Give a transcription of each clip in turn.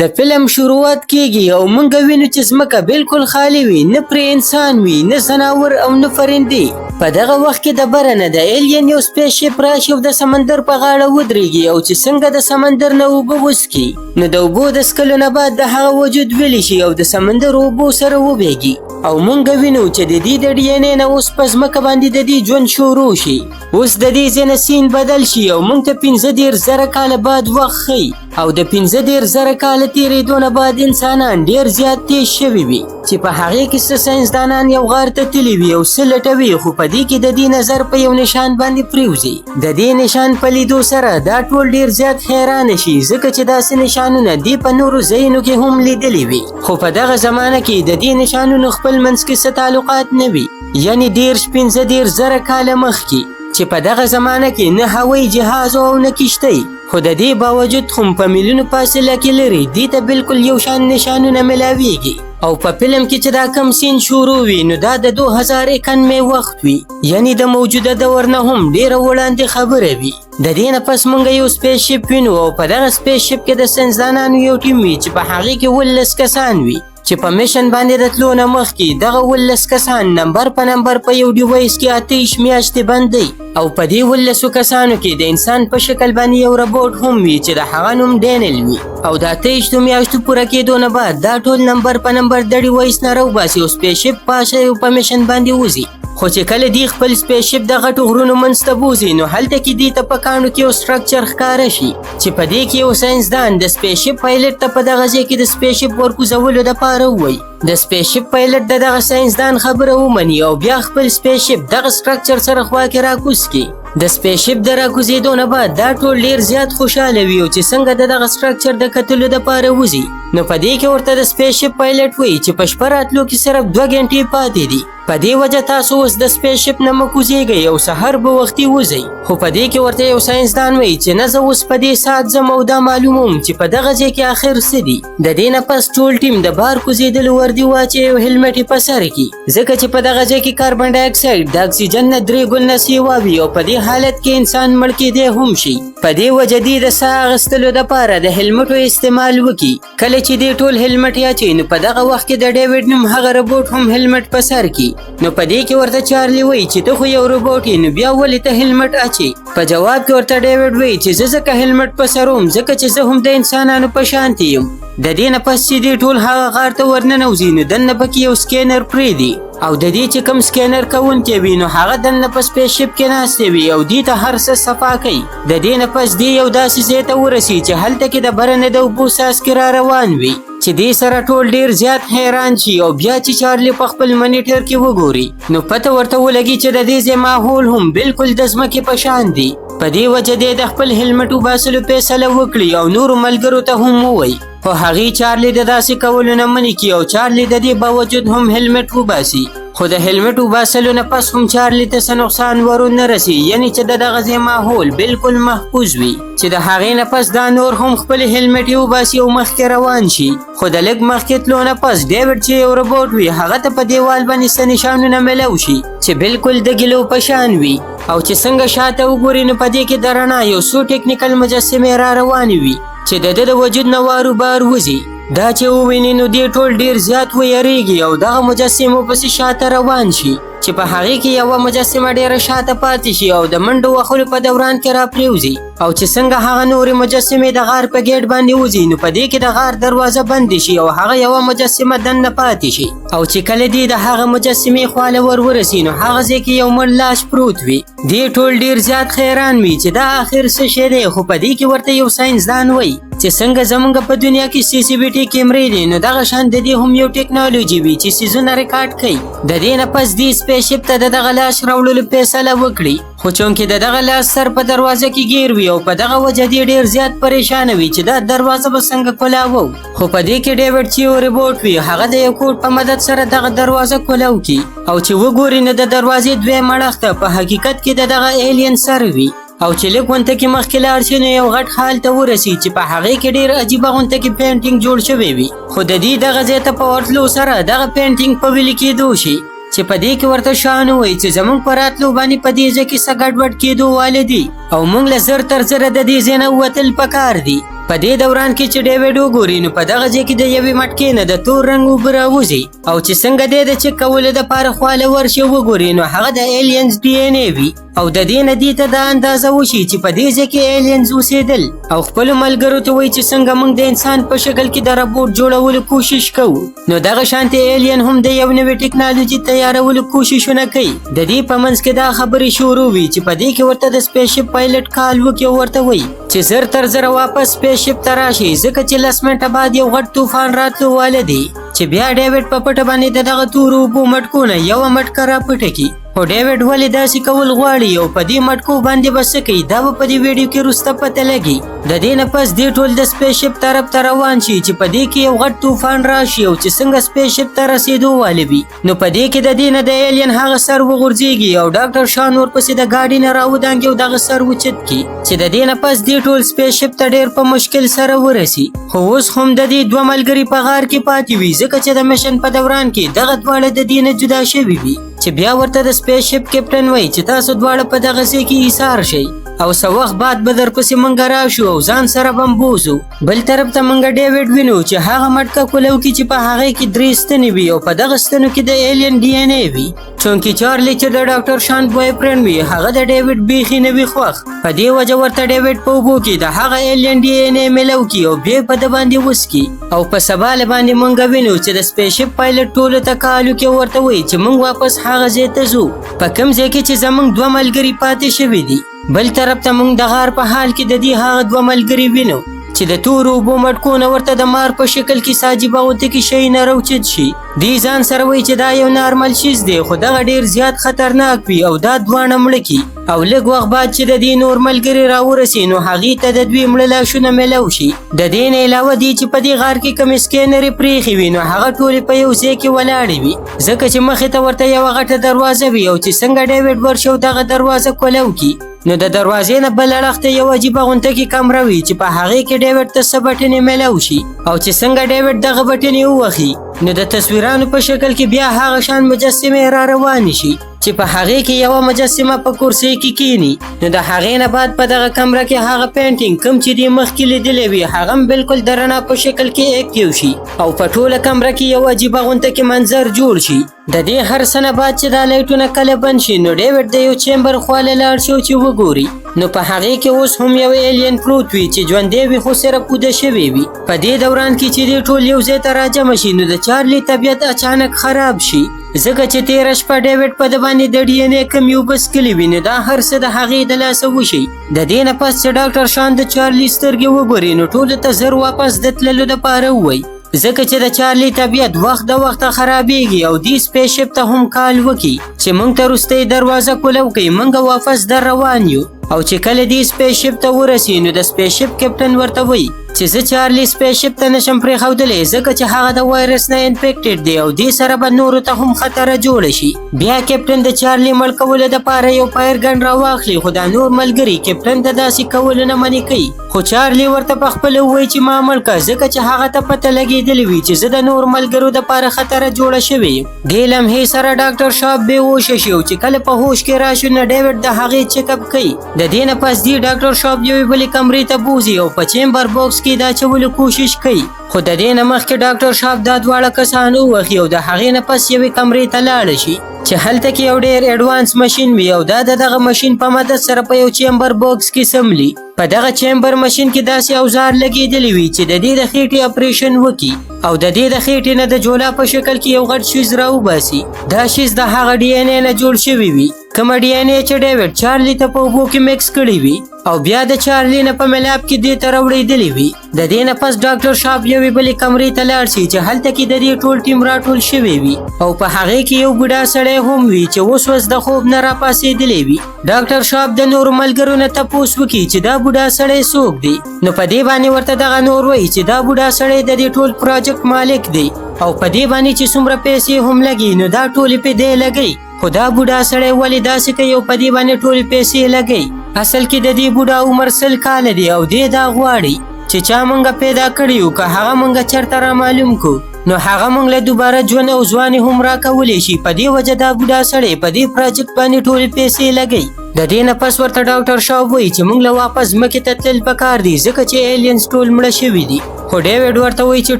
د فلم شروعات کیږي او مونږ وینو چې ځمکه بالکل خالی وي، نه پرې انسان وي، نه ځناور او نه فرندې. په دغه وخت کې د بره نه د ایلین یو سپیس شیپ راشي او د سمندر په غاړه ودرېږي او چې څنګه د سمندر نه اوبه وڅکي، نو د اوبو د څکلو نه بعد د هغه وجود ویلی شي او د سمندر اوبو سره وبهیږي. او مونږ وینو چې د دې د ډي ان اے نه اوس په ځمکه باندې د دې ژوند شروع شي. اوس د دې ځای نه سین بدل شي او مونږ ته 15,000 کاله بعد وخت ښیي او د 15,000 کاله تېرېدو نه بعد انسانان ډېر زیات تیز شوي وي چې په هغې کې څه ساینسدانان یو غار ته تللي وي او څه لټوي، خو په دې کې د دې نظر په یو نشان باندې پرېوځي. د دې نشان په لیدو سره دا ټول ډېر زیات حیرانه شي ځکه چې داسې نشانونه دې په نورو ځایونو کې هم لیدلي وي، خو په دغه زمانه کې د دې نشانونو خپل منځ کې څه تعلقات نه وي، یعنې 15,000 کاله مخکې چې په دغه زمانه کې نه هوایي جهاز او نه کشتۍ، خو د دې باوجود هم په میلیونو فاصله کې لري دې ته بالکل یو شان نشانونه ملاویږي. او په فلم کې چې دا کم سین شروع وي نو دا د 2091 وخت وي، یعنی د موجوده دور نه هم ډیره وړاندې خبره وي. د دې نه پس مونږ یو سپیس شیپ وینو او په دغه سپیس شیپ کې د ساینسدانانو یو ټیم وي چې په هغې کې 19 کسان وي چې په میشن باندې د تلو نه مخکې دغه 19 کسان نمبر په نمبر په یو ډیوایس کې 28 میاشتې بندي، او په دې 19 کسانو کې د انسان په شکل باندې یو روبوټ هم وي چې د هغه نوم ډینل وي. او د 28 میاشتو پوره کېدو نه بعد دا ټول نمبر په نمبر د ډیوایس نه راوباسي او سپیس شیپ په میشن باندې وځي. خو چې کله دی خپل سپیس شیپ د غټو غرونو منځ ته بوځي نو هلته کې دی ته په کاڼو کې یو سټرکچر ښکاره شي چې په دې کې یو ساینسدان د سپیس شیپ پایلټ ته په دغه ځای کې د سپیس شیپ ورکوزولو دپاره ووایي. د سپیس شیپ پایلټ د دغه ساینسدان خبره ومني او بیا خپل سپیس شیپ دغه سټرکچر سره خوا کې راکوز کړي. د سپیس شیپ د راکوزېدو نه بعد دا ټول ډېر زیات خوشحاله وي او چې څنګه د دغه سټرکچر د کتلو دپاره وځي نو په دې کې ورته د سپیس شیپ پایلټ وایي چې په شپه راتلو کې صرف 2 غنټې پاتې دي، په دې وجه تاسو اوس د سپیس شیپ نه مه کوزېږئ او سهار به وختي وځئ. خو په دې کې ورته یو ساینسدان وایي چې نه زه اوس په دې ساعت ځم او دا معلوموم چې په دغه ځای کې آخر څه دي. د دې نه پس ټول ټیم د بار کوزېدلو وردي واچوي او هیلمټ یې په سر کړي ځکه چې په دغه ځای کې کاربن ډای اکساید د اکسیجن نه 3 ګونه سیوا وي او په دې حالت کې انسان مړ کېدی هم شي. په دې وجه دې د ساه اخیستلو دپاره د هیلمټو استعمال وکړي. کله چې دې ټول هیلمټ یاچوي نو په دغه وخت کې د ډیوډ نوم هغه روبوټ هم هیلمټ په سر کړي. نو په دې کې ورته چارلي وایي چې ته خو یو روبوټ یې نو بیا ولې ته هیلمټ اچوي؟ په جواب کې ورته ډیوډ وایي چې زه ځکه هیلمټ په سر وم ځکه چې زه هم د انسانانو په شانتې یم. د دې نه پس چې دې ټول هغه غار ته ورننوځي نو دننه پکې یو سکینر پرېږدي او د دې چې کوم سکینر کوونکی وي نو هغه دننه په سپیس شیپ کې ناستی وي او دې ته هر څه صفا کوي. د دې نه پس دې یو داسې ځای ته ورسي چې هلته کې د بره نه د اوبو څاڅکي را روان وي چې دې سره ټول ډېر زیات حیران شي او بیا چې چارلي په خپل منیټر کې وګوري نو پته ورته ولګي چې د دې ځای ماحول هم بالکل د ځمکې په شان دی. په دې وجه دې د خپل هیلمټ وباسلو فیصله وکړي او نورو ملګرو ته هم ووایي، خو هغې چارلي د داسې کولو نه منې کړي او چارلي د دې باوجود هم هیلمټ وباسي. خو د هیلمټ وباسلو نه پس هم چارلي ته څه نقصان ورونه رسي، یعنې چې د دغه ځای ماحول بالکل محفوظ وي. چې د هغې نه پس دا نور هم خپل هیلمټ یې وباسي او مخکې روان شي. خو د لږ مخکې تلو نه پس ډیوډ چې یو روبوټ وي هغه ته په دیوال باندې څه نشانونه میلاو شي چې بالکل د ګیلو په شان وي او چې څنګه شاته وګوري نو په دې کې د رڼا یو څو ټیکنیکل مجسمې را روانې وي چې د ده د وجود نه وارو بار وځي. دا چې وویني نو دې ټول ډېر زیات ویریږي او دغه مجسمو پسې شاته روان شي چې په هغې کې یوه مجسمه ډېره شاته پاتې شي او د منډو وهلو په دوران کې را پرېوځي. او چې څنګه هغه نورې مجسمې د غار په ګیټ باندې وځي نو په دې کې د غار دروازه بندې شي او هغه یوه مجسمه دننه پاتې شي. او چې کله دې د هغه مجسمې خواله ورسي نو هغه ځای کې یو مړ لاش پروت وي. دې ټول ډېر زیات حیران وي چې دا آخر څه شی دی، خو په دې کې ورته یو ساینسدان وایي چې څنګه زمونږ په دنیا کې CCTV کیمرې دي نو دغه شان د دې هم یو ټیکنالوژي وي چې څیزونه ریکارډ کوي. د دې نه پس دې سپیس شیپ ته د دغه لاش راوړلو فیصله وکړي، خو چونکې د دغه لاس سر په دروازه کې ګیر وي او په دغه وجه دې ډېر زیات پریشانه وي چې دا دروازه به څنګه کولاوو. خو په دې کې ډیوډ چې یو روبوټ وي هغه د یو کوډ په مدد سره دغه دروازه کولاو کړي او چې وګوري نو د دروازې دویم اړخ ته په حقیقت کې د دغه ایلین سر وي. او چې لږ غونته کې مخکې لاړ شي نو یو غټ حال ته ورسي چې په هغې کې ډېر عجیبه غونته کې پینټینګ جوړ شوی وي، خو د دې دغه ځای ته په ورتلو سره دغه پینټینګ په ویلي کېدو شي چې په دې کې ورته شان وایي چې زموږ په راتلو باندې په دې ځای کې څه ګډوډ کېدو واله دي او موږ له زر تر زره د دې ځای نه وتل پکار دي. په دې دوران کې چې ډیوډ وګوري نو په دغه ځای کې د یوې مټکې نه د تور رنګ اوبه راوځي او چې څنګه دی د چک کولو دپاره خواله ورشي وګوري نو هغه د ایلینز ډي ان اے وي او د دې نه دې ته دا اندازه وشي چې په دې ځای کې ایلینز اوسېدل او خپلو ملګرو ته وایي چې څنګه موږ د انسان په شکل کې د روبوټ جوړولو کوشش کوو نو دغه شانتې ایلین هم د یو نوې ټکنالوژي تیارولو کوششونه کوي د دې په منځ کې دا خبرې شروع وي چې په دې کې ورته د سپیس شپ پایلټ کال وکړي او ورته وایي چې زر تر زره واپس سپیس شپ ته راشي ځکه چې 10 منټه بعد یو غټ طوفان راتلو واله دی چې بیا ډیوډ په پټه باندې د دغه تورو اوبو مټکو نه یوه مټکه راپټه کړي خو ډیوډ ولې داسې کول غواړي او په دې مټکو باندې به څه کوي دا به په دې ویډیو کې وروسته پته لګي د دې نه پس دې ټول د سپیس شپ طرف ته روان شي چې په دې کې یو غټ طوفان راشي او چې څنګه سپیس شپ ته رسېدو واله وي نو په دې کې د دې نه د ایلین هغه سر وغورځېږي او ډاکټر شان ورپسې د ګاډي نه راودانګي او دغه سر اوچت کړي چې د دې نه پس دې ټول سپیس شپ ته ډېر په مشکل سره ورسي خو اوس هم د دې دوه ملګري په غار کې پاتې وي ځکه چې د مشن په دوران کې دغه دواړه د دې نه جدا شوي وي چې بیا ورته د سپیس شپ کیپټن وایي چې تاسو دواړه په دغه ځای کې ایثار شئ او څه وخت بعد به درپسې موږ راشو او ځان سره به بوزو بل طرف ته موږ ډیوډ وینو چې هغه مټکه کولو کې چې په هغې کې 3 ستنې وي او په دغه ستنو کې د ایلین ډي ان اے وي چونکې چارلی چې د ډاکټر شان بوی فرینډ وي هغه د ډیوډ بیخي نه وي خوښ په دې وجه ورته ډیوډ په اوبو کې د هغه ایلین ډي ان اے میلو کړي او بیا په ده باندې وڅکي او په سباله باندې موږ وینو چې د سپیس شپ پایلټ ټولو ته کال وکړي او ورته وایي چې موږ واپس هغه ځای ته ځو په کوم ځای کې چې زموږ 2 ملګري پاتې شوي دي بل طرف ته موږ د غار په حال کې د دې هغه 2 ملګري وینو چې د تورو اوبو مټکو نه ورته د مار په شکل کې ساجیبه غوندې کې شی نه راوچت شي دې ځان سره وایي چې دا یو نارمل شیز دی خو دغه ډېر زیات خطرناک وي او دا دواړه مړه کړي او لږ وخت بعد چې د دې نور ملګري راورسي نو هغې ته د دوی مړه لاشونه میلو شي د دې نه علاوه دې چې په دې غار کې کومې سکینرې پرېښې وي نو هغه ټولې په یو ځای کې ولاړې وي ځکه چې مخې ته ورته یوه غټه دروازه وي او چې څنګه ډیوډ ورشي او دغه دروازه کولو کړي نو د دروازې نه بل اړخ ته یو عجیبه غونډه کې کمره وي چې په هغې کې ډیوډ ته څه بټنې میلو شي او چې څنګه ډیوډ دغه بټنې ووهي نو د تصویرانو په شکل کې بیا هغه شان مجسمې را روانې شي چې په هغې کې یوه مجسمه په کرسۍ کې کینی نو د هغې نه بعد په دغه کمره کې هغه پینټینګ کوم چې دې مخکې لیدلی وي هغه هم بلکل د رڼا په شکل کې اکټیو شي او په ټوله کمره کې یو عجیبه غونډه کې منظر جوړ شي د دې هر څه نه بعد چې دا لایټونه کله بند شي نو ډیوډ د یو چیمبر خواله لاړ شي چې وګوري نو په هغې کې اوس هم یو ایلین پروت وي چې ژوندی وي خو صرف کوده شوی وي په دې دوران کې چې دې ټول یو ځای ته راجمع شي نو د چارلی طبیعت اچانک خراب شي ځکه چې تېره شپه ډیوډ په ده باندې د ډي ان اے کم یو بسکلي وي نو دا هر څه د هغې د لاسه وشي د دې نه پس چې ډاکټر شان د چارلی سترګې وګوري نو ټولو ته زر واپس د تللو دپاره ووایي ځکه چې د چارلی طبیعت وخت د وخته خرابېږي او دې سپیس شپ ته هم کال وکړي چې موږ ته وروستۍ دروازه کولو کوي موږ واپس در روان یو او چې کله دې سپیس شپ ته ورسي نو د سپیس شپ کیپټن ورته وایي چې زه چارلی سپیس شپ ته نشم پرېښودلی ځکه چې هغه د وایرس نه انفیکټډ دی او دې سره به نورو ته هم خطره جوړه شي بیا کیپټن د چارلی مړ کولو دپاره یو فایر ګن راواخلي خو دا نور ملګري کیپټن ته داسې کولو نه منې کوي خو چارلی ورته پخپله ووایي چې ما مړ کړه ځکه چې هغه ته پته لګېدلې وي چې زه د نور ملګرو دپاره خطره جوړه شوې یم دې لمحې سره ډاکټر شاپ بېهوشه شي او چې کله په هوش کې راشو نو ډیوډ د هغې چیک اپ کوي د دې نه پس دې ډاکټر شاپ یوې بلې کمرې ته بوځي او په چیمبر باکس کې د اچولو کوشش کوي خو د دې نه مخکې ډاکټر شاپ دا دواړه کسان ووهي او د هغې نه پس یوې کمرې ته لاړه شي چې هلته کې یو ډېر ایډوانس مشین وي او دا د دغه مشین په مدد سره په یو چیمبر باکس کې سملي په دغه چیمبر مشین کې داسې اوزار لګېدلی وي چې د دې د خېټې اپریشن وکړي او د دې د خېټې نه د جولا په شکل کې یو غټ شیز راوباسي دا شیز د هغه ډي ان اے نه جوړ شوی وي کومه ډي ان اے چې ډیوډ چارلی ته په اوبو کې مکس کړی وي او بیا د چارلی نه په ملاب کې دې ته راوړېدلی وي د دې نه پس ډاکټر شاپ یوې بلې کمرې ته لاړ شي چې هلته کې د دې ټول ټیم راټول شوی وي او په هغې کې یو بوډا سړی هم وي چې اوس د خوب نه راپاڅېدلی وي ډاکټر شاپ د نورو ملګرو نه تپوس وکړي چې دا بوډا سړی څوک دی نو په دې باندې ورته دغه نور وایي چې دا بوډا سړی د دې ټول پروجیکټ مالک دی او په دې باندې چې څومره پیسې هم لګي نو دا ټولې په دې لګي خو دا بوډا سړی ولې داسې کوي او په دې باندې ټولې پیسې لګي اصل کې د دې بوډا عمر 100 کاله دی او دې دا غواړي چې چا مونږ پیدا کړي یو که هغه مونږ چېرته را معلوم کو نو هغه مونږ له دوباره ژوند او ځواني هم راکولی شي په دې وجه دا بوډا سړی په دې پروجیکټ باندې ټولې پیسې لګي د دې نه پس ورته ډاکټر شاب وایي چې موږ له واپس ځمکې ته تلل پکار دي ځکه چې ایلینز ټول مړه شوي دي. خو ډیوډ ورته وایي چې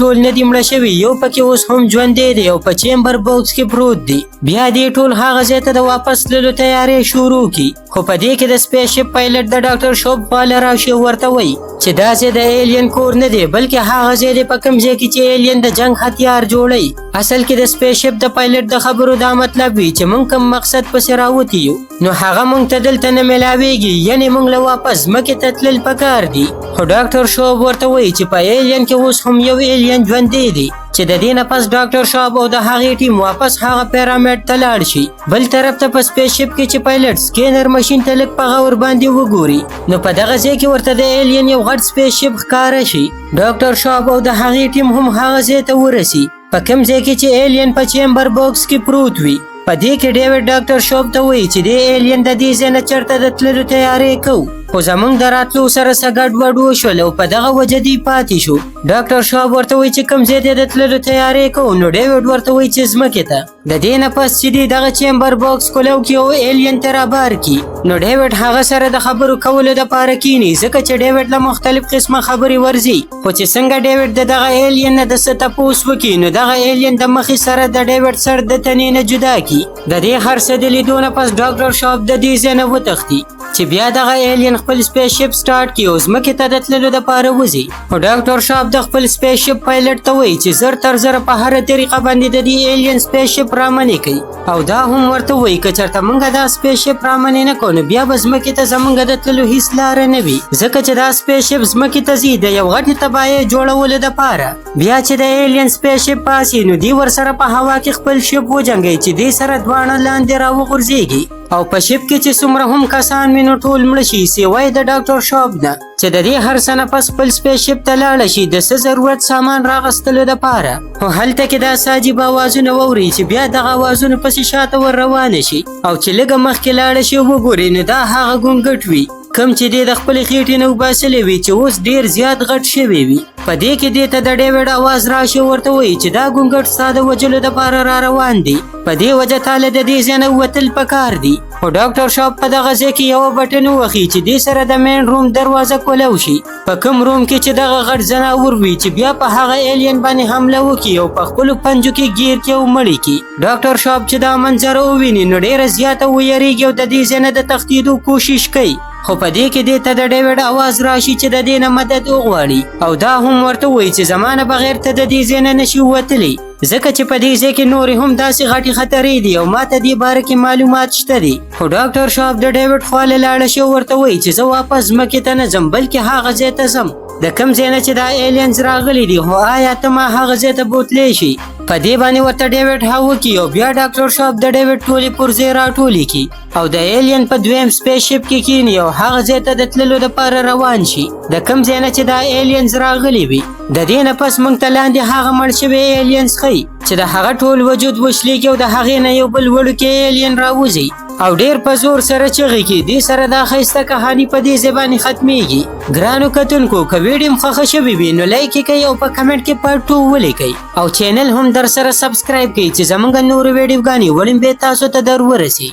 ټول نه دي مړه شوي، یو پکې اوس هم ژوندی دی او په چیمبر باکس کې پروت دی. بیا دې ټول هغه ځای ته د واپس تللو تیاری شروع کی. خو په دې کې د سپیس شپ پایلټ د ډاکټر شاب خواله راشي ورته وایي چې دا ځای د ایلین کور نه دی بلکې هغه ځای دی په کوم ځای کې چې ایلین د جنگ هتیار جوړوي. اصل کې د سپیس شپ د پایلټ د خبرو دا مطلب وي چې موږ کوم مقصد پسې راوتي یو نو هغه موږ ته دلته نه ملاویږي، یعنی موږ له واپس ځمکې ته تلل پکار دي. خو ډاکټر شاب ورته وایي چې په ایلین کې اوس هم یو ایلین ژوندی دی چې د دې نه پس ډاکټر شاب او د هغې ټیم واپس هغه پیرامید ته لاړ شي. بل طرف ته په سپیس شپ کې چې پایلټ سکینر ماشین ته لږ په غور باندې وګوري نو په دغه ځای کې ورته د ایلین یو غټ سپیس شپ ښکاره شي. ډاکټر شاب او د هغې ټیم هم هغه ځای ته ورسي په کوم ځای کې چې ایلین په چیمبر باکس کې پروت وي. په دې کې ډیوډ ډاکټر شاب ته وایي چې د ایلین د دې ځای نه چېرته د تللو تیاری کوو، خو زموږ د راتلو سره څه ګډوډ وشول او په دغه وجه دی پاتې شو. ډاکټر شاب ورته وایي چې کوم ځای ته د تللو تیاری کوو نو ډیوډ ورته وایي چې ځمکې ته. د دې نه پس چې دی دغه چیمبر باکس کولو کې او ایلین ته رابار کی نو ډیوډ هغه سره د خبرو کولو دپاره کینی ځکه چې ډیوډ له مختلف قسمه خبرې ورځي. خو چې څنګه ډیوډ د دغه ایلین نه د څه تپوس وکړي نو دغه ایلین د مخې سره د ډیوډ سر د تنې نه جدا کی. د دې هر څه د لیدو نه پس ډاکټر شاب د دې ځای نه وتښتي چې بیا دغه ایلین خپل سپیس شپ سٹارټ کړي او ځمکې ته د تللو دپاره وځي. خو ډاکټر شاب د خپل سپیس شپ پایلټ ته وایي چې زر تر زره په هره طریقه باندې د دې ایلین سپیس شپ رامنې کوي او دا هم ورته وایي که چېرته موږ دا سپیس شپ رامنې نه کړو نو بیا به ځمکې ته زموږ د تللو هیڅ لاره نه وي ځکه چې دا سپیس شپ ځمکې ته ځي د یو غټې تباهۍ جوړولو دپاره. بیا چې د ایلین سپیس شپ پاسي نو دی ورسره په هوا کې خپل شپ وجنګوي چې دې سره دواړه لاندې راوغورځېږي او په شپ کې چې څومره هم کسان وي نو ټول مړه شي سوای د ډاکټر شاب نه چې د دې هر څه نه پس خپل سپیس شپ ته لاړه شي د څه ضرورت سامان راغستلو دپاره. خو هلته کې دا عجیب اوازونه واوري چې بیا دغه اوازونو پسې شاته ور روانه شي او چې لږه مخکې لاړه شي وګوري نو دا هغه ګونګټ وي کم چې دی د خپلې خېټې نه وباسلی وي چې اوس ډیر زیات غټ شوی وي. په دې کې دې ته د ډیوډ اواز راشي ورته وایي چې دا ګونګټ ستا د وجلو دپاره را روان دی، په دې وجه تاله د دې ځای نه وتل پکار دي. خو ډاکټر شاب په دغه ځای کې یوه بټن ووهي چې دې سره د مین روم دروازه کولو شي په کوم روم کې چې دغه غټ ځناور وي چې بیا په هغه ایلین باندې حمله وکړي او په خپلو پنجو کې ګیر کړي او مړ کړي. ډاکټر شاب چې دا منظره وویني نو ډیره زیاته ویریږي او د دې ځای نه د تښتېدو کوشش کوي. خو په دې کې دې ته د ډیوډ اواز راشي چې د دې نه مدد وغواړي او دا هم ورته وایي چې زما نه بغیر ته د دې ځای نه نشي وتلی ځکه چې په دې ځای کې نورې هم داسې غټې خطرې دي او ما ته دې باره کې معلومات شته دي. خو ډاکټر شاب د ډیوډ خواله لاړه شي ورته وایي چې زه واپس ځمکې ته نه ځم بلکې هغه ځای ته ځم د کوم ځای نه چې دا ایلینز راغلي دي، خو آیا ته ما هغه ځای ته بوتلی شي؟ په دې باندې ورته ډیوډ ها وکړي او بیا ډاکټر شاب د ډیوډ ټولې پرزې راټولې کړي او د ایلین په دویم سپیس شپ کې کیني او هغه ځای ته د تللو دپاره روان شي د کوم ځای نه چې دا ایلینز راغلي وي. د دې نه پس موږ ته لاندې هغه مړ شوی ایلینز ښیي چې د هغه ټول وجود وشلېږي او د هغې نه یو بل وړوکی ایلین راوځي او ډیر په زور سره چغې کوي. دې سره دا ښایسته کهاني په دې ځای باندې ختمیږي. ګرانو کتونکو که ویډیو م خوښه شوې وي نو لایک یې کوئ او په کمنټ کې پارت 2 ولیکئ او چینل هم در سره سبسکرایب کړئ چې زموږ نورې ویډیوګانې وړاندې تاسو ته در ورسي.